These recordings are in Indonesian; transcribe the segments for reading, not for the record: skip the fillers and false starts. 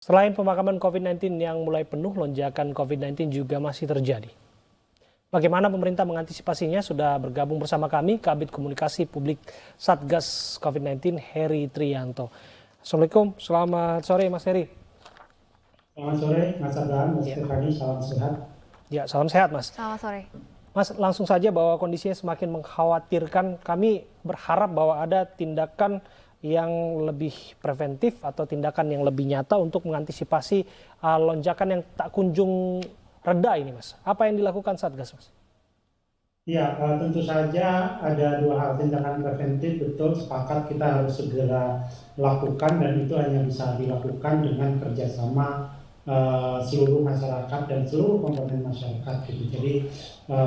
Selain pemakaman COVID-19 yang mulai penuh, lonjakan COVID-19 juga masih terjadi. Bagaimana pemerintah mengantisipasinya? Sudah bergabung bersama kami Kabid Komunikasi Publik Satgas COVID-19 Heri Trianto. Assalamualaikum, selamat sore Mas Heri. Selamat sore Mas Abraham, Mas Ya. Stefani, salam sehat. Ya, salam sehat Mas. Selamat sore. Mas, langsung saja bahwa kondisinya semakin mengkhawatirkan. Kami berharap bahwa ada tindakan yang lebih preventif atau tindakan yang lebih nyata untuk mengantisipasi lonjakan yang tak kunjung reda ini, Mas. Apa yang dilakukan Satgas, Mas? Ya, tentu saja ada dua hal tindakan preventif, betul sepakat kita harus segera lakukan dan itu hanya bisa dilakukan dengan kerjasama seluruh masyarakat dan seluruh komponen masyarakat gitu. Jadi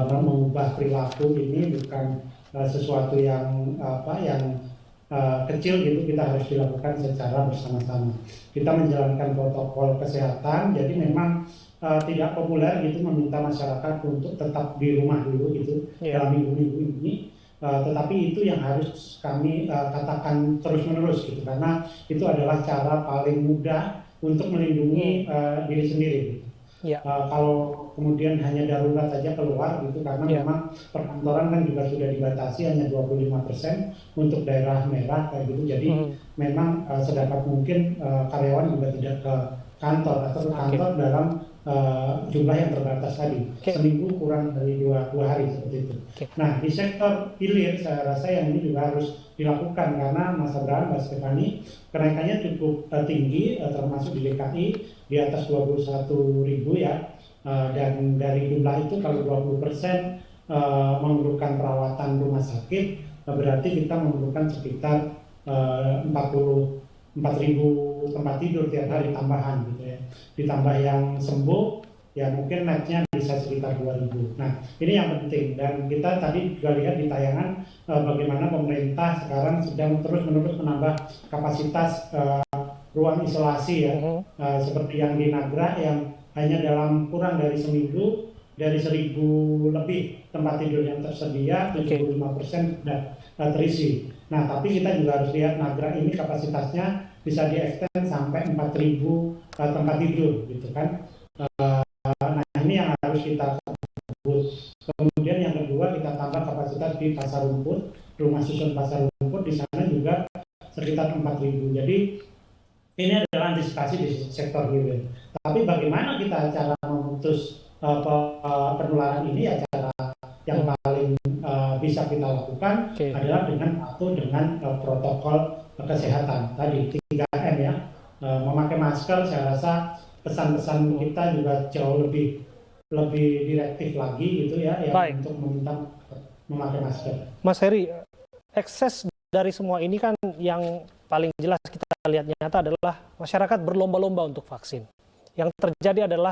mengubah perilaku ini bukan sesuatu yang kecil gitu, kita harus dilakukan secara bersama-sama. Kita menjalankan protokol kesehatan, jadi memang tidak populer gitu meminta masyarakat untuk tetap di rumah dulu gitu dalam minggu-minggu ini. Tetapi itu yang harus kami katakan terus-menerus gitu, karena itu adalah cara paling mudah untuk melindungi diri sendiri. Gitu. Kalau kemudian hanya darurat saja keluar gitu, karena memang perkantoran kan juga sudah dibatasi hanya 25% untuk daerah merah kayak gitu. Jadi memang sedapat mungkin karyawan juga tidak ke kantor atau ke kantor dalam jumlah yang terbatas tadi. Seminggu kurang dari dua hari seperti itu. Nah, di sektor hilir saya rasa yang ini juga harus dilakukan karena Mas Abraham, Mas Stefani, kenaikannya cukup tinggi termasuk di DKI di atas 21.000 ya. Dan dari jumlah itu kalau 20% memerlukan perawatan rumah sakit, berarti kita memerlukan sekitar 44.000 tempat tidur tiap hari tambahan gitu ya. Ditambah yang sembuh ya mungkin netnya bisa sekitar 2.000. Nah, ini yang penting dan kita tadi juga lihat di tayangan bagaimana pemerintah sekarang sedang terus-menerus menambah kapasitas ruang isolasi ya. Seperti yang di Nagra yang hanya dalam kurang dari seminggu dari 1.000 lebih tempat tidur yang tersedia 75% sudah terisi. Nah, tapi kita juga harus lihat Nagra ini kapasitasnya bisa di-extend sampai 4.000 tempat tidur gitu kan. Nah, ini yang harus kita sebut. Kemudian yang kedua kita tambah kapasitas di Pasar Rumput, rumah susun Pasar Rumput di sana juga sekitar 4.000. Jadi ini adalah antisipasi di sektor hilir. Tapi bagaimana kita cara memutus penularan ini ya cara yang paling bisa kita lakukan adalah dengan patuh dengan protokol kesehatan tadi 3M ya. Memakai masker saya rasa pesan-pesan kita juga jauh lebih direktif lagi gitu ya untuk meminta memakai masker. Mas Heri, ekses dari semua ini kan yang paling jelas kita lihat nyata adalah masyarakat berlomba-lomba untuk vaksin. Yang terjadi adalah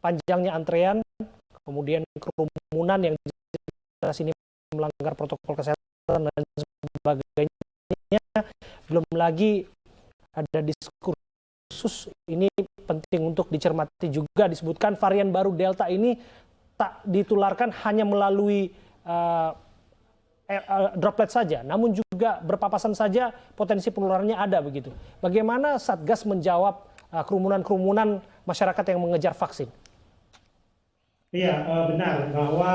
panjangnya antrean, kemudian kerumunan yang jelas ini melanggar protokol kesehatan dan sebagainya. Belum lagi ada diskursus ini penting untuk dicermati juga, disebutkan varian baru Delta ini tak ditularkan hanya melalui droplet saja, namun juga berpapasan saja potensi penularannya ada begitu. Bagaimana Satgas menjawab kerumunan-kerumunan masyarakat yang mengejar vaksin? Iya, benar bahwa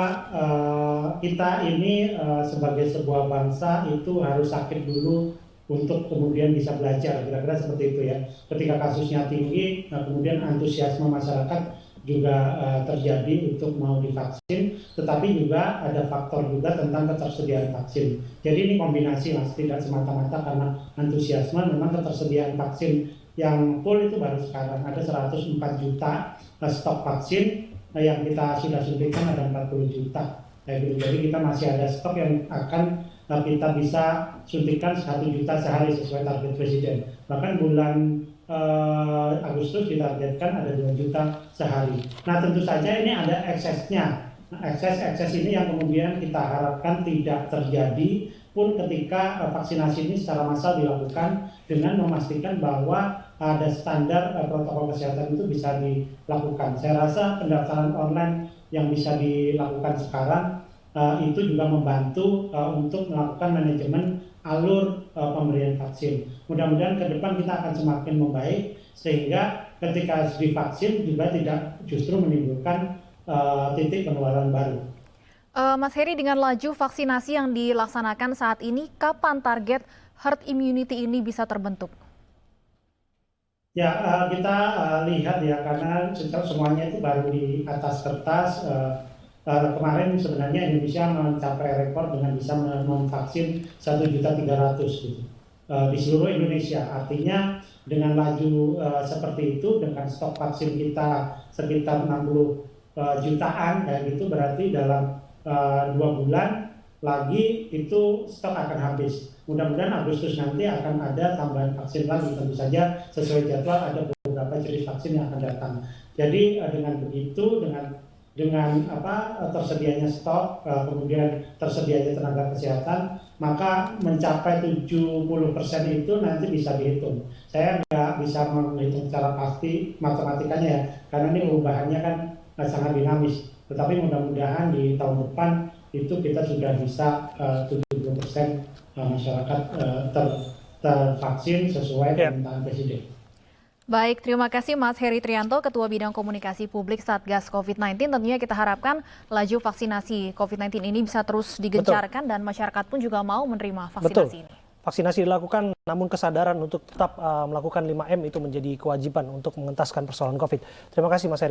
kita ini sebagai sebuah bangsa itu harus sakit dulu untuk kemudian bisa belajar, kira-kira seperti itu ya. Ketika kasusnya tinggi, kemudian antusiasme masyarakat juga terjadi untuk mau divaksin, tetapi juga ada faktor juga tentang ketersediaan vaksin. Jadi ini kombinasi mas, tidak semata-mata karena antusiasme, memang ketersediaan vaksin yang full itu baru sekarang ada 104 juta stok vaksin yang kita sudah suntikan ada 40 juta. Jadi kita masih ada stok yang akan kita bisa suntikan 1 juta sehari sesuai target presiden. Bahkan bulan Agustus ditargetkan ada 2 juta sehari. Nah tentu saja ini ada eksesnya. Ekses ini yang kemudian kita harapkan tidak terjadi pun ketika vaksinasi ini secara massal dilakukan dengan memastikan bahwa ada standar protokol kesehatan itu bisa dilakukan. Saya rasa pendaftaran online yang bisa dilakukan sekarang itu juga membantu untuk melakukan manajemen alur pemberian vaksin. Mudah-mudahan ke depan kita akan semakin membaik sehingga ketika divaksin juga tidak justru menimbulkan titik penularan baru. Mas Heri, dengan laju vaksinasi yang dilaksanakan saat ini, kapan target herd immunity ini bisa terbentuk? Ya, kita lihat ya, karena semuanya itu baru di atas kertas. Kemarin sebenarnya Indonesia mencapai rekor dengan bisa memvaksin 1.300.000 gitu, di seluruh Indonesia. Artinya dengan laju seperti itu, dengan stok vaksin kita sekitar 60 jutaan, dan itu berarti dalam 2 bulan lagi itu stok akan habis. Mudah-mudahan Agustus nanti akan ada tambahan vaksin lagi. Tentu saja sesuai jadwal ada beberapa jenis vaksin yang akan datang. Jadi dengan begitu, dengan tersedianya stok, kemudian tersedianya tenaga kesehatan, maka mencapai 70% itu nanti bisa dihitung. Saya nggak bisa menghitung secara pasti matematikanya ya, karena ini perubahannya kan sangat dinamis. Tetapi mudah-mudahan di tahun depan itu kita sudah bisa 70% masyarakat tervaksin sesuai permintaan Presiden. Baik, terima kasih Mas Heri Trianto, Ketua Bidang Komunikasi Publik Satgas COVID-19. Tentunya kita harapkan laju vaksinasi COVID-19 ini bisa terus digencarkan. Betul. Dan masyarakat pun juga mau menerima vaksinasi ini. Vaksinasi dilakukan, namun kesadaran untuk tetap melakukan 5M itu menjadi kewajiban untuk mengentaskan persoalan COVID. Terima kasih Mas Heri.